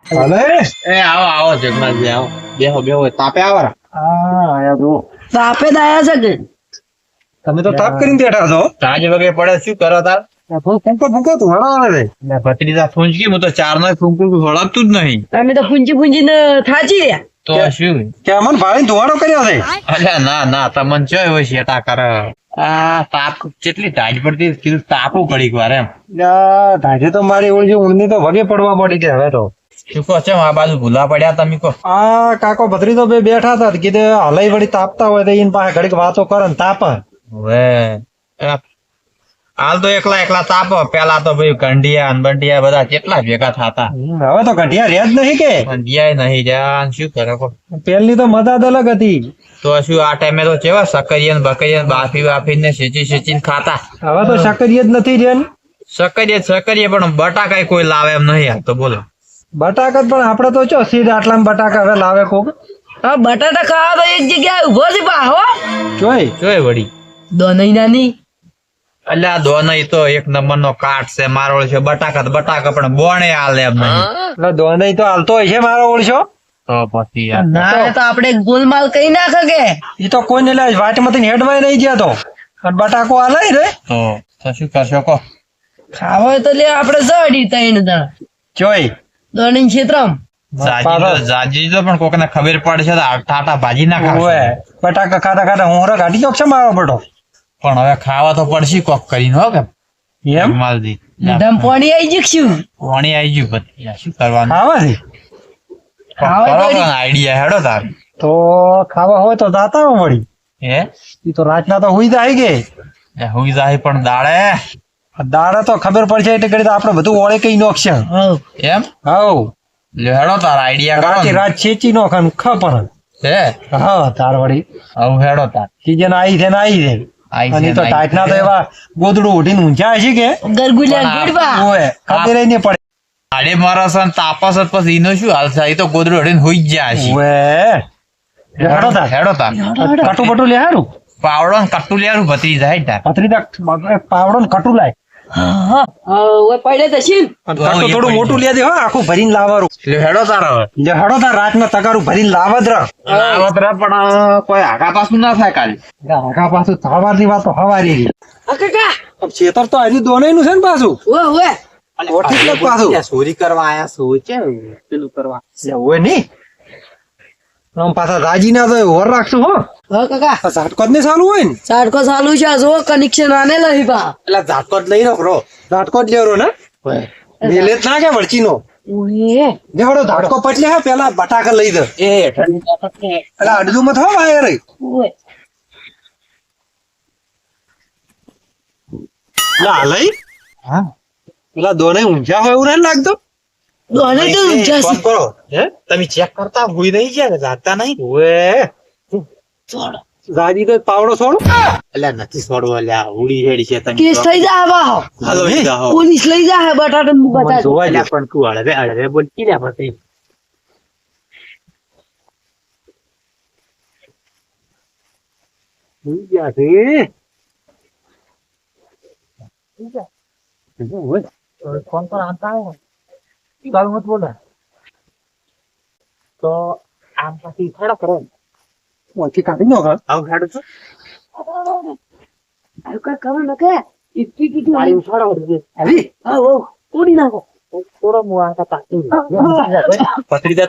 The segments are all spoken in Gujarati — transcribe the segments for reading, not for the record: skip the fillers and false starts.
હાલે એ આવો આવો જગન્નાથજી આવો બેહો બેહો તાપે આવો રા. આયા જો તાપે દાયા છે કે તમે તો તાપ કરીને બેઠા છો સાંજ વગે પડે શું કરો તાર ફૂંકો ફૂંકો તું હળા રે એટલે ભત્રીજા ફૂંચકી હું તો ચાર નો ફૂંકું હળગતું જ નહીં અમે તો પૂંજી પૂંજીને થાચી રહ્યા. તો શું કે અમન ભાઈ ધોવાડો કર્યો છે અલ્યા ના ના તમને ચોય હોય શેટા કરે આ તાપ કેટલી ટાઈટ પડતી કીધું તાપું ઘડીક વાર એમ ઢાઢે તો મારી ઓળજી ઊંડની તો વગે પડવા પડી છે હવે તો શું કહો ચમ આ બાજુ ભૂલા પડ્યા તમે કહો આ કાકો ભત્રી તો બે બેઠા હતા કીધે હલાઈ વળી તાપતા હોય તો એની પાસે ઘડીક વાતો કરે ને તાપ હવે હાલ તો એકલા એકલા તાપ પેલા તો ભાઈ કંડિયા ને બંડિયા બધા કેટલા ભેગા થતા હવે તો ઘંટિયા રહ્યા જ નહીં કે કંડિયા નહીં જ્યાં શું કરે કહો પેલની તો મજા જ અલગ હતી તો શું આ ટાઈમે તો કેવા સકરિયા ને બકરિયા બાફી બાફી ને સેચી ખાતા હવે તો સકરિયા જ નથી રહ્યા સકરિયા પણ બટાકા કોઈ લાવે એમ નહીં આ તો બોલો બટાકા જ પણ આપડે તો ચો સીધા આટલામાં બટાકા હવે લાવે કોક હા બટાટા ખાવા તો એક જગ્યાએ ઉભો છે પા હો જોઈ જોય વળી દોનઈ નાની એટલે આ દોનઈ તો એક નંબર નો કાટ છે મારોળ છે બટાકા પણ બોણે હાલે એમ નહીં એટલે દોનઈ તો હાલતો હોય છે મારો ઓળશો તો પછી યાર ના એ તો આપણે ગોલમાલ કઈ નાખે કે એ તો કોઈ ને વાટમાંથી હેડવાય નહીં ગયા તો અને બટાકો હાલે રે તો શું કરશો કહો ખાવા હોય તો લે આપણે જડી તઈને જણા જોઈ દોની ક્ષેત્રમ જાજી તો પણ કોકને ખબર પડશે તો ટાટા ભાજી ના ખાશે ઓય બટાકા ખાતા ખાતા હું હરા કાઢી જોક છે મારો બટો પણ હવે ખાવા તો પડશે કોક કરીને હો કે એમ માલજી લીધામ પાણી આવી જઈશું પાણી આવી ગયું પછી યાર, શું કરવાનું ખાવાથી ખાવા તો આઈડિયા હેડો તાર તો ખાવા હોય તો દાતા મળી હે એ તો રાતના તો હુઈ જાય કે હુઈ જાય પણ દાડે દાડા તો ખબર પડશે એટલે કરી તો આપણે બધું ઓળે કઈ નોખશે હવ એમ હાઉ લ્યો હેડો તાર આઈડિયા કરો રાતે ને. રાત છેચી નોખન ખપણ હે હા તાર વળી આવું હેડો તાર સીઝન આવી છે ને આવી છે આઈ છે અને ને તો આઈ ટાઈટના તો છે. એવા ગોદડું ઉઠીને ઊંચા છે કે ગરગુલિયા પણ ગીડવા ઓય ખબર નહીં પડે આડે મારસ ને તાપસ જ પછી એનો શું હાલ થાય? એ તો ગોદડું હડીને હુઈ જ જાય છે. ઓય હેડો તાર હેડો તાર કટુ બટુ લે હારું પાવડો ને કટ્ટુ લેવાનું ભત્રી જાય તાર પથરી પાવડો ને કટુ લાય ઓય પડે તો શીન કટુ થોડું મોટું લે દે હો આખું ભરીને લાવવાનું લ્યો હેડો તાર હવે લે હડો તાર રાતના તગારું ભરીને લાવ જ રહ આવત રે પણ કોઈ આગા પાછું ના થાય કાલે આગા પાછું સવારની વાત તો હવારી ગઈ આ કાકા છેતર તો હજી દોનાઈ છે ને પાછું ઓય ઓય ઓઠી જ પાછું ચોરી કરવા આયા સોચે પેલું કરવા હોય નહીં આમ પાછા રાજી ના તો ઓર રાખશું હો હા કાકા આ ઝાટકો જ નહીં ચાલુ હોય ને સાડકો ચાલુ છે જો કનેક્શન આને લઈ પા એટલે ઝાટકો જ લઈ રાખો ઝાટકો જ લેરો ને મેલે જ ના કે વળચી નો ઓય દેવડો ઝાટકો પટલે હે પેલા બટાકા લઈ દે એ એટલે અડધું માં થવા વાયર ઓય ના લઈ હા પેલા દોને ઊંઝા હોય એવું નહીં લાગતો દોને તો જસી કરો હે તમે ચેક કરતા ભૂઈ નહીં ગયા ને જાતા નહીં ઓએ છોડ રાજી તો પાવડો છોડ એટલે નથી છોડવા લ્યા ઉડી હેડી છે તમે કેસ થઈ જા બા હાલો હે? જાઓ પોલીસ લઈ જા હે બટાટા નું બતા જોવા અલ્યા પણ તું હળવે બોલ કી લ્યા પછી ગયા છે ફોન પર આતા હે ચાલ મત બોલે તો આમ પછી ખડો કરો મોથી કાઢી નો ઘર આવ ખાડો છો આ કા કરો ન કે ઇટકી કી પાણી ઉછાળો દે આવી હા ઓ કોડી નાખો થોડો મુઆ કા પાટી પતરી દે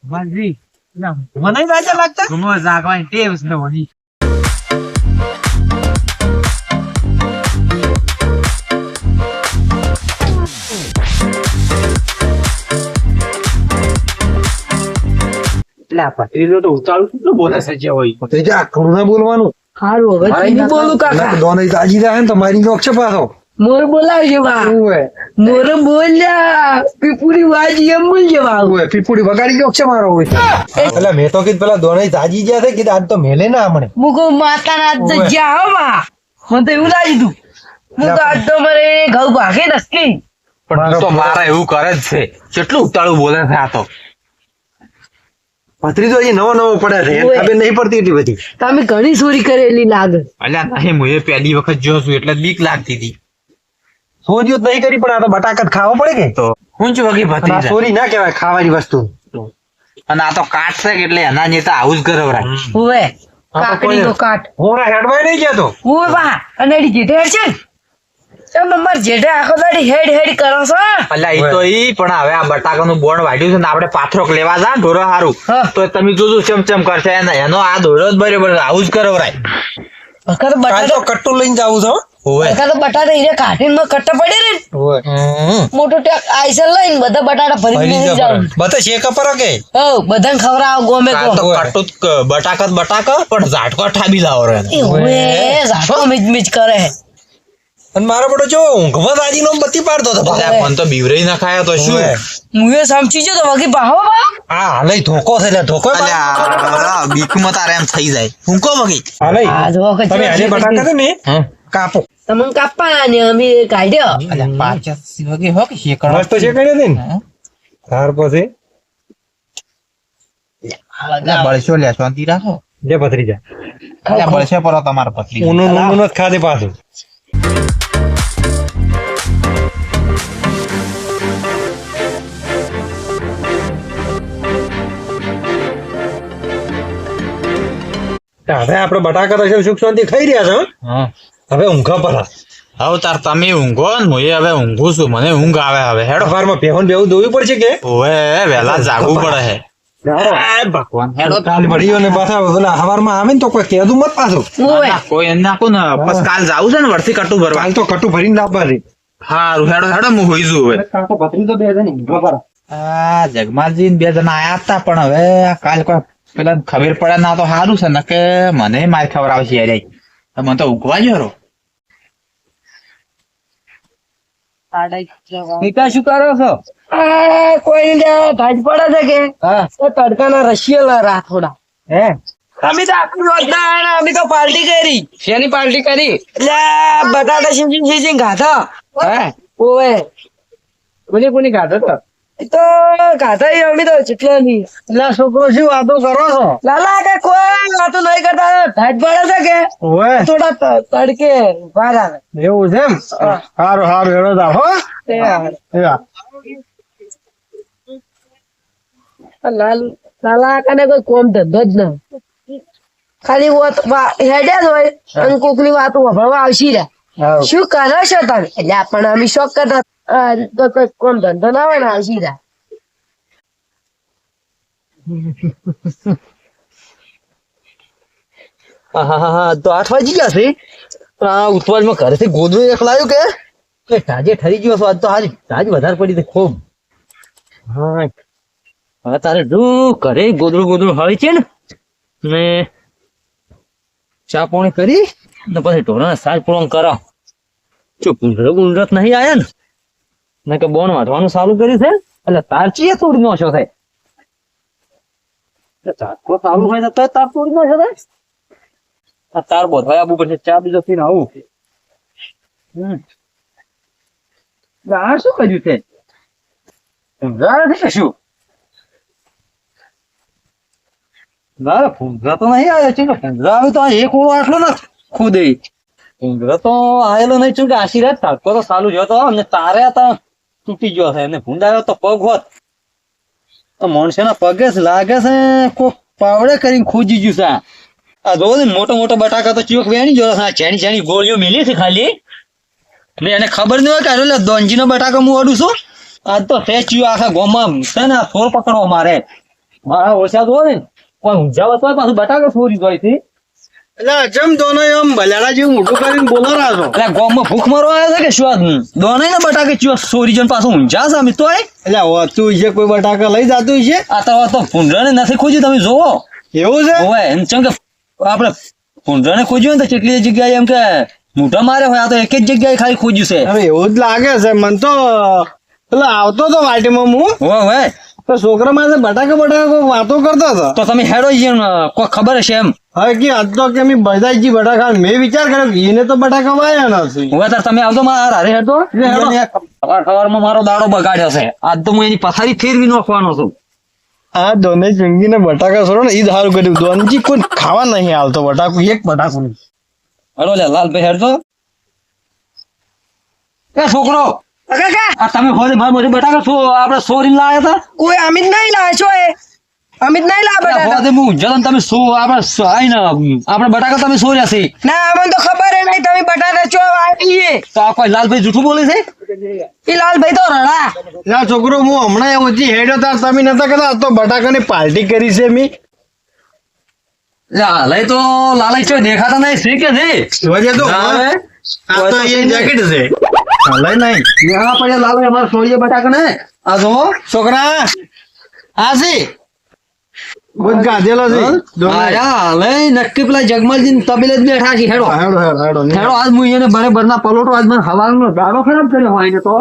માજી ના મને રાજા લાગતા ગુમો જાગવાની ટેવ છે વળી એટલે આ પથરી તો ઉતાળું કેટલું બોલે છે જે હોય ભત્રીજા આટલું ના બોલવાનું હારું હવે તું નહીં બોલું કાકા દોને તાજી જાય ને તો મારી નોખ છે પાછો મોર બોલાવજો બા ઓવે મોર બોલ્યા પીપુરી વાજી એમ બોલજો બા ઓવે પીપુડી વગાડી નોખ છે મારો હોય એટલે મેં તો કીધું પેલા દોને તાજી ગયા છે કીધું આજ તો મેલે ના હમણે મુકો માતા ના જગ્યા હો બા મને તો એવું લાગ્યું તું હું તો આજ તો મારે ઘઉં ભાગે નક્કી પણ તું તો મારા એવું કરે જ છે કેટલું ઉતાળું બોલે છે આ તો ભત્રીજો હજી નવો નવો પડે છે એને ખબર નહીં પડતી એટલી બધી તમે ઘણી ચોરી કરેલી લાગે અલ્યા નહીં હું પહેલી વખત જોયો છું એટલે બીક લાગતી હતી સોર્યું જ નહીં કરી પણ આ તો બટાકત ખાવા પડે કે તો હું જ વગી અને આ ભત્રીજા ચોરી ના કહેવાય ખાવાની વસ્તુ અને આ તો કાટ છે એટલે એના ને તો આવું જ ગરવરાય ઓવે કાકડી નો કાટ હું હેડવાય નહીં ગયા તો ઓવે બા અને એડી જેઠે હેડ છે તમે માર જેઠે આખો દાડી હેડ હેડ કરો છો અલ્યા ઈ તો ઈ પણ હવે આ બટાકાનું બોણ વાઢ્યું છે ને આપણે પાથરોક લેવા જા ઢોરો હારું હા. તો તમે જોજો ચમચમ કરશે એનો આ દોડો જ બરાબર આવું જ કરવરાય અકર કાલ તો બટાટા કટ્ટું લઈને જાવું છો હોવે અકર બટાટા ઈને કાઢીને કટ્ટા પડે ને મોટો ટેક આઈસર લઈને બધા બટાટા ભરીને લઈ જાવ બતા શેક પર કે હો બધાને ખવડાવો ગમે કાલ તો ગો કટું બટાકા પણ ઝાટકો ઠાબી લાવો રે એ ઓવે ઝાટો મિચ મિચ કરે અને મારો બડો જો ઊંઘમાં તાજી નો બત્તી પાડતો હતો અલ્યા પણ તો બીવરાઈ ના ખાયા તો શું મુએ સમજી જો તો વગી પાહો બા આ હાલે ધોકો છે એટલે ધોકો અલ્યા બીકમાં તારે એમ થઈ જાય હું કહો મગી હાલે આ જો કે તમે આજે બટાકા છે ને કાપો તમને કાપવાના ને અમે કાઢ્યો અલ્યા 5 વાગે હો કે શેકણો મસ્ત છે કઈ નથી ને તાર પછી બળશો લે શાંતિ રાખો જે ભત્રીજા અલ્યા બળશે પર તમારા પત્રી ઊનું ઊનું જ ખાધે પાછું હવે આપડે બટાકા તો સુખ શાંતિ ખાઈ રહ્યા છે હો? હા હવે ઊંઘા પર હવે તાર તમે ઊંઘો ને હું હવે ઊંઘું છું મને ઊંઘ આવે હવે હેડો સવારમાં બેહન બેવું દોવી પડશે કે ઓવે વહેલા જાગવું પડે હે ભગવાન હેડો કાલ ભળ્યો ને પાછા પેલા સવારમાં આવે ને તો કોઈ કહેતું મત પાછું ઓવે કોઈ એમ નાખું ને બસ કાલ જાવું છે ને વરથી કટું ભરવા કાલ તો કટું ભરીને આપવા છે હારું હેડો હેડો હું હોઈ છું હવે ભત્રી તો બે છે ને ઊંઘા પર આ જગમાલજી ને બે જણા આયા હતા પણ હવે આ કાલ કોઈ પેલા ખબર પડે ના તો સારું છે ને કે મને માર ખબર આવશે યાર મને તો ઊંઘવા જ હરો મીકા શું કરો છો કોઈ નહીં ભાજ પડે છે કે તો તડકાના રશિયલ રા થોડા હે અમે તો આખું રોજ ના આયા ને અમે તો પાર્ટી કરી શેની પાર્ટી કરી એટલે બટાટા સિંચિંગ ખાધા હે ઓવે કોની ખાધો તો એ તો ખાધા ઈ અમે તો જેટલા ની એટલે છોકરો શું વાતો કરો છો લાલા કે કોઈ વાતો નહીં કરતા ભાજ પડે છે કે ઓય થોડા તડકે ઉભા રાખે એવું છે એમ સારું સારું હેડો જા હો લાલા કને કોઈ કોમ ધંધો જ ના ખાલી હેડ્યા જ હોય અને કોકની વાતો વભળવા આવશી રે શું કરો છો તમે એટલે પણ અમે શોખ કરતા તો કોઈ કોમ ધંધો ના હોય ને આવશી રે તો 8 વાગી ગયા છે પણ આ ઉતવાજમાં ઘરેથી ગોદડું એક લાવ્યું કે તાજે ઠરી ગયો છો આજ તો હારી તાજ વધારે પડી છે ખૂબ હા હવે તારે જો ઘરે ગોદડું હોય છે ને ચા પાણી કરી ને પછી ઢોરાને સાજ પૂરણ કરો જો ગુંડરત નહીં આયા ને કે બોન વાંધવાનું ચાલુ કર્યું છે એટલે તાર ચીએ તોડી નો છો થાય ચાકો ચાલુ હોય તો તાર તોડી નો છો થાય આ તાર બોધવાય આબુ પછી ચા બીજો પીને આવું આ શું કર્યું છે શું ના ભૂંગરા તો નહીં આવ્યો છે ભૂંગરા આવે તો આ એક ઓળો આટલો ને ખુદે ભૂંગરા તો આવેલો નહીં છું કે આશીર્વાદ તાકો તો ચાલુ જ હતો અને તારે તો તૂટી ગયો છે એને ભૂંડ આવ્યો તો પગ હોત તો માણસોના પગે જ લાગે છે કોક પાવડે કરીને ખોજી ગયું છે આ જોવો ને મોટો મોટો બટાકા તો ચીક વેણી ગયો છે ચેણી ચેણી ગોળીઓ મિલી છે ખાલી મેં એને ખબર નહીં હોય કે અરે દોંજી નો બટાકા હું અડું છું આજ તો ટેચ્યુ આખા ગોમાં છે ને સોર પકડવા મારે મારા ઓછા જોવો ને કોઈ ઊંઝા હોય પાછું બટાકા છોરી જોઈ હતી એટલે ચમ દોનો એમ ભલાડા જેવું મોટું કરીને બોલો રાજો એટલે ગામમાં ભૂખ મરવા આવ્યા છે કે શું દોનાઈ ને બટાકે ચિયો સોરી જન પાછું ઊંઝા છે અમે તો એટલે હોતું છે કોઈ બટાકા લઈ જતું છે આ તો ભૂંડરાને નથી ખોજ્યું તમે જોવો એવું છે હોય એમ ચમ કે આપણે ભૂંડરાને ખોજ્યું ને તો કેટલી જગ્યાએ એમ કે મોઢા મારે હોય આ તો એક જ જગ્યાએ ખાલી ખોજ્યું છે હવે એવું જ લાગે છે મને તો પેલો આવતો તો વાટીમાં હું હોય તો છોકરા માથે બટાકા કોઈ વાતો કરતો હતો તો તમે હેડો કોઈ ખબર હશે એમ હવે કે આજ તો કે અમે બધા જી બટાકા મેં વિચાર કર્યો કે એને તો બટાકા વાયા નથી હવે તાર તમે આવતો મારા હારે હેડો સવારમાં મારો દાડો બગાડ્યો છે આજ તો હું એની પથારી ફેરવી નાખવાનો છું આ દોને જંગીને બટાકા છોડો ને ઈ જ સારું કર્યું દોનજી કોઈ ખાવા નહીં આવતો બટાકું એક બટાકું નહીં હલો લે લાલભાઈ હેડજો એ છોકરો કાકા આ તમે હોદે મારા મોઢે બટાકા છો આપણે સોરી લાયા હતા કોઈ અમિત નહીં લાવે છો એ અમિત નહીં લાવે બટાકા હોદે હું જલન તમે સો આપણે આઈને આપણે બટાકા તમે સોર્યા છે ના અમને તો ખબર જ નહીં તમે બટાટા ચો આવીએ તો આ કોઈ લાલભાઈ જૂઠું બોલે છે એ લાલભાઈ તો રડા ના છોકરો હું હમણાં એવો જી હેડ્યો તાર તમે નતા કહેતા આ તો બટાકાની પાર્ટી કરી છે મેં લાલય તો લાલય ચો દેખાતા નહીં છે કે છે વજે તો ના હવે. આ તો એ જેકેટ છે હાલે નહીં નેહા પડ્યા લાલય અમારા સોરીએ બટાકા ને આ જો છોકરા આ છે બુધ ગાધેલો છે દોને. લઈ નક્કી પેલા જગમલજી તબેલે જ બેઠા છે હેડો હેડો હેડો હેડો આજ હું એને બરાબર ના પલોટો આજ મને હવાનો દાડો ખરાબ કર્યો હોય ને તો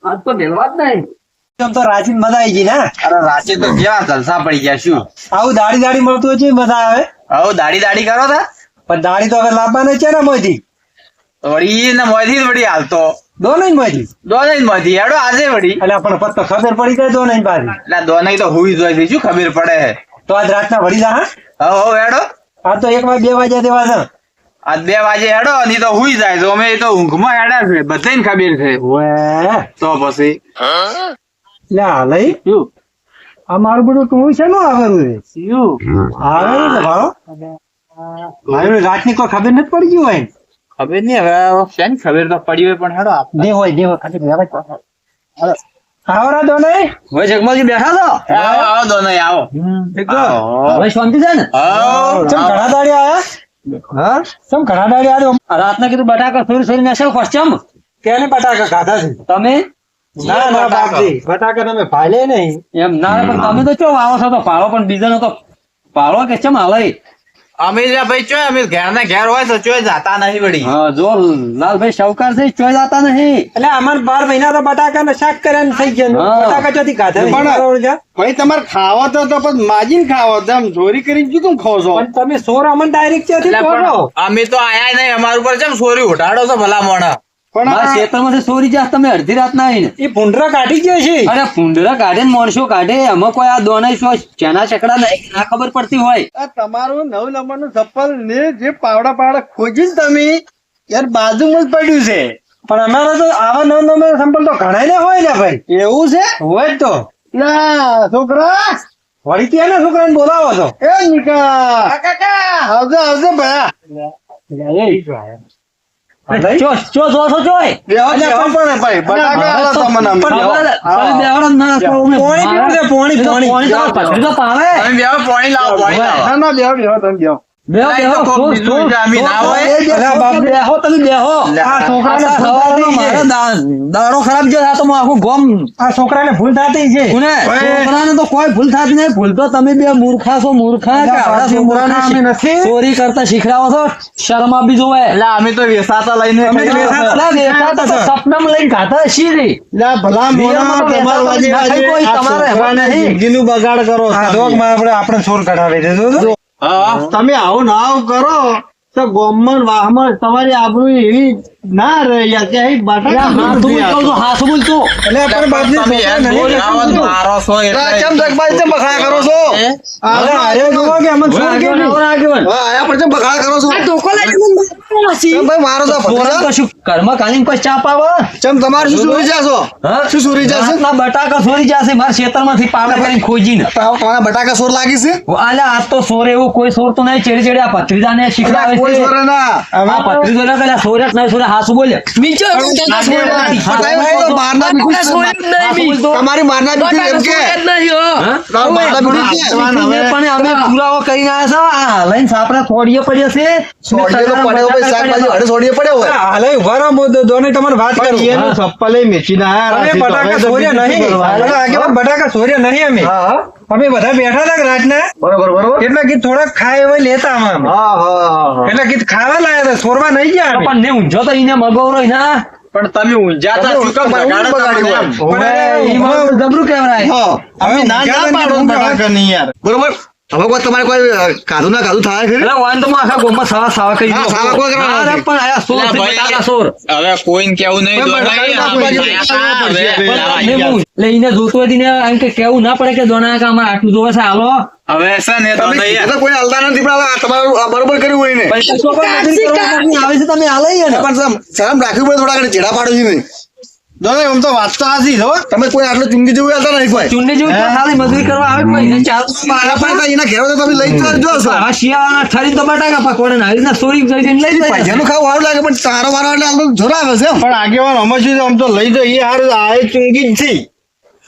આજ તો મેળવા જ નહીં આમ તો રાંચી મજા આવી ગઈ ને અરે રાતે તો કેવા જલસા પડી ગયા શું આવું દાડી દાડી મળતું હોય છે મજા આવે હવે દાડી કરો તા પણ દાડી તો હવે લાવવાની છે ને મોયથી વળી ને મોયથી જ વળી હાલતો દો નહીં મોયથી દોનાઈ માંથી હેડો આજે વળી એટલે આપણને પત્તો ખબર પડી જાય દો નહીં પાછી એટલે દોનાઈ તો હુઈ જોઈ છે શું ખબર પડે તો આજ રાતના વળી જા હા હવ હેડો આ તો 1 વાગે 2 વાગ્યા દેવા છે આજ 2 વાગે હેડો નહીં તો હુઈ જાય તો અમે તો ઊંઘમાં હેડા છે બધાને ખબર છે ઓએ તો પછી લે લઈ શું આ મારું બધું તું છે નો આવેલું છે શું આવે ને ભાવ મારું રાતની કોઈ ખબર નથી પડી ગઈ હોય ખબર નહીં હવે શેની ખબર તો પડી હોય પણ હેડો દે હોય ખાલી બેવા આવરા દો નહીં હવે જગમલજી બેઠા છો આવો આવો દોનાઈ આવો હવે શાંતિ છે ને ચમ ઘણા દાડી આયા હા ચમ ઘણા દાડી આયો રાતના કીધું બટાકા સોરી સોરી નાખ્યો પશ્ચમ કેને બટાકા ખાધા છે તમે ના ના બાપજી બટાકા તમે ભાલે નહીં એમ ના પણ તમે તો ચો આવો છો તો પાડો પણ બીજાનો તો પાડો કે ચમ હાલે અમે લ્યા ભાઈ ચોય અમે ઘેર ના ઘેર હોય તો ચોય જાતા નહીં વળી હા જો લાલભાઈ શાહુકાર છે ચોઈ જાતા નહીં એટલે અમાર 12 મહિના તો બટાકા ને શાક કર્યા થઈ ગયા હા. બટાકા ચોથી ખાધા પણ ભાઈ તમારે ખાવા તો પણ માજીને ખાવા તો આમ ચોરી કરીને કીધું ખાવ છો પણ તમે સોર અમન ડાયરેક્ટ ચોથી એટલે પણ અમે તો આયા નહીં અમાર ઉપર જેમ સોરી ઉઠાડો છો ભલા મોણા મારા ક્ષેત્રમાંથી સોરી જાસ તમે અડધી રાત ના આવીને એ ભૂંડરા કાઢી ગયો છે અરે ફૂંડરા કાઢે ને માણસો કાઢે એમાં કોઈ આ દોનાઈ સો ચના ચકડા નહીં ના ખબર પડતી હોય આ તમારું 9 નંબરનું ચપ્પલ ને જે પાવડા ખોજીને તમે યાર બાજુમાં જ પડ્યું છે પણ અમારે તો આવા 9 નંબર ચપ્પલ તો ઘણા ને હોય ને ભાઈ એવું છે હોય જ તો ના છોકરા વળી ત્યાં ને છોકરાને બોલાવો છો એ નિકા કાકા આવજો ભયા ચો ચો જો છો ચોય પણ ભાઈ બટાકા આલો તમને અમે. પોણી પીવું છે, પોણી પથરી તો પાવે તમે બેહો પાણી લાવો પાણી લાવો ના ના બેહો બેહો તમે બેહો બેહો એટલે બેહો તો કોક બીજું છે, અમે ના હોય. અરે બાપ બેહો તમે બેહો આ છોકરાને આ ભૂલ સવારનો થતી છે. મારો દાડો ખરાબ છે આ તો હું આખું ગોમ આ છોકરાને ભૂલ થતી છે કોને છોકરાને તો કોઈ ભૂલ થતી નહીં ભૂલ તો તમે બે મૂર્ખા છો મૂર્ખા કે આવડા છોકરાને અમે નથી. ચોરી કરતા શીખડાવો છો શરમ આપી જોવે એટલે અમે તો વેસાતા લઈને અમે તો ખાઈએ. વેસાતા- અલા વેચાતા તો સપનામાં લઈને ખાતા હશી રે લા ભલા મોણા તમારા વાજે વાજે કોઈ આ તમારે છોકરાને નહીં. જિંદગીનું બગાડ કરો આપણે ચોર કઢાવી દેજો હા તમે આવું ના આવું કરો તો ગોમમાં વાહમાં તમારી આબરૂ એવી ના રહે યાર કે અહીં બટાકા હાથ બોલતો તો હાથ બોલતો એટલે પણ બાપજી તમે યાર છોકરા બોલ નહીં આવો તો મારો છો એટલે કેમ જગભાઈ તેમ બખાડા કરો છો અરે અરે જોવો કે અમને છોડ કેમ નહીં? હા આયા પર તેમ બખાડા કરો છો આ ધોકો લાગી મને બતાવો છે. કેમ ભાઈ મારો તો પોરણ ભત્રીજા? કશું ઘરમાં કાલીન કોઈ ચા પાવા ચમ તમારે શું ચોરી જાશો હા? શું ચોરી જશે? રાતના બટાકા ચોરી જશે મારા ખેતરમાંથી પાવડા કરીને ખોજીને તમારા બટાકા સોર લાગી છે આલે આ તો સોર એવું કોઈ સોર તો નહીં ચેડી ચેડી આ ભત્રીજાને શીખડાવે કોઈ છે સોરે ના આ ભત્રીજો ના પેલા સોર જ નહીં સોર હાસુ બોલ્યા મીચો બટાકા છોડ્યા નહીં. બટાકા છોડ્યા જ નહીં મી. તમારી મારના બીજું એમ કે બટાકા છોડ્યા જ નહીં, હો. ના, મારના બીજું કે પણ અમે પુરાવો કરીને આવ્યા છે આ લઈને સાપડા થોડીએ પડ્યા છે સોડીએ તો પડ્યો ભાઈ શાકભાજી હડે સોડીએ પડ્યો હોય હાલે ઉભા રહો, હું દોને તમને વાત કરું. એનું ચપ્પલ મેચીને આયા અમે બટાકા છોડ્યા નહીં. હાલે આગેવાન બટાકા છોડ્યા નહીં અમે. અમે બધા બેઠા હતા રાતના. બરોબર બરોબર એટલે કીધું થોડાક ખાય એવા લેતા આમાં અમે. એટલે કીધું ખાવા લાયા હતા, છોડવા નહીં ગયા અમે. પણ ને ઊંઝો તો એને મગવરો ના પણ તમે ઊંઝાતા શું કામ બગાડતા હતા એમ? જબરું કેવરાય અમે ના પાડો બટાકાની યાર. બરોબર હવે કોઈ તમારે કોઈ કાધું ના કાધું થાય છે એટલે વાન તો હું આખા ગામમાં સાવા કરી હા, સાવા કોઈ કરવાના અરે નથી. પણ આયા સોર ના, છે, ભાઈ, બટાકા સોર હવે કોઈને કેવું નહીં પણ દોડાય. બટાકા હવે ને હું લઈને જોતો હોય ને એમ કે કેવું ના પડે કે દોના કે અમારે આટલું જોવે છે હાલો હવે છે ને તો તમે નહીં યાર. કીધું કોઈ હાલતા નથી પણ હવે આ તમારું આ બરોબર કર્યું હોય ને પૈસા તો પણ મજૂરી કરવા માટે આવે છે તમે હાલે ને પણ શરમ રાખવી પડે થોડા ઘણા ચેડા પાડો છે નહીં દોડો, એમ તો વાત તો હાચી છે હો. તમે કોઈ આટલું ચુંગી જેવું હાલતા નહીં કોઈ ચૂંટણી જેવું તો ખાલી મજૂરી કરવા આવે કોઈ ને ચાલ મારા પાસે એના ઘેર હોય તો તમે લઈ જ જો છો આવા શિયાળાના ઠરી તો બટાકા પકવાડે ને આવી રીતના સોરી કરીને લઈ જાય પૈસાનું ખાવું સારું લાગે પણ તારો વારો એટલે આમ તો જોર આવે છે એમ પણ આગેવાન અમે શું આમ તો લઈ જઈએ હાર આ ચૂંગી જ છે,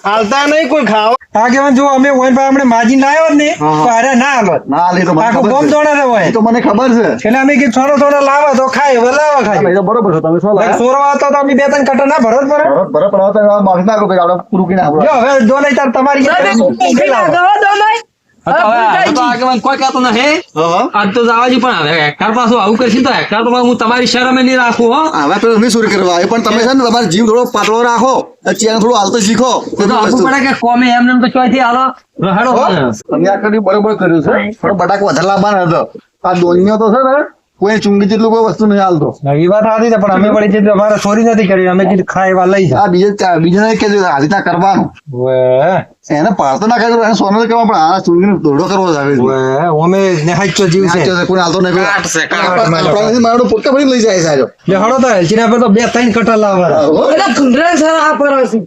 હાલતા નહીં કોઈ ખાવા. આગેવાન જો અમે ઓઈન પાસે આપણે માજી ના આવ્યો ને તો અરે ના હાલો. ના લે તો મને આખું ખબર બોમ્બ છે. દોડે છે હોય. એ તો મને ખબર છે એટલે અમે કીધું થોડો થોડો લાવો તો ખાય, હવે લાવો ખાય. એ તો બરોબર છે તમે શું લાયા? સોરવા તો અમે બે ત્રણ કટર ના ભરો જ પડે. બરોબર બરોબર હવે તો માફી માંગો ભાઈ આપણે પૂરું કરીને આપણું જો હવે જો નહીં તાર તમારી કોઈ કહેતો નથી હા આજ તો જવા જ પણ હવે હેક્ટર પાછું આવું કરશે તો હેક્ટર તો હું તમારી શરમે નહીં રાખું હો હવે પેલું નહીં સુરી કરવા એ પણ તમે છે ને તમારો જીવ થોડો પાતળો રાખો ચેન થોડું હાલતો શીખો તો આપવું પડે કે કોમે એમને એમ તો ચોથી હાલો રહાડો તમે આ કર્યું બરોબર કર્યું છે પણ બટાકો વધારે લાવવાનો હતો આ દોનીઓ તો છે ને કોઈ ચુંગી જેટલું કોઈ વસ્તુ નહીં હાલતો એ વાત સાચી છે પણ અમે વળી કીધું અમારે ચોરી નથી કરી, અમે કીધું ખાય એવા લઈ આ બીજાને કે આ રીતના કરવાનું જાય. એને પાડતો ના ખાય એને સોનો કરવા પણ આ ચુંગીનો દોડો કરવો જ આવે છે અમે નેહાચ્યો જીવ છે. સાચો છે, કોઈ હાલતો નહીં કાટ છે, કાટ. આપણાથી મારો પોતા ભરી લઈ જાય સાજો લે હળો તો હેલચીના પર તો બે ત્રણ કટર લાવવાના. હો. એટલે ભૂંડરા સર આ પર હશે.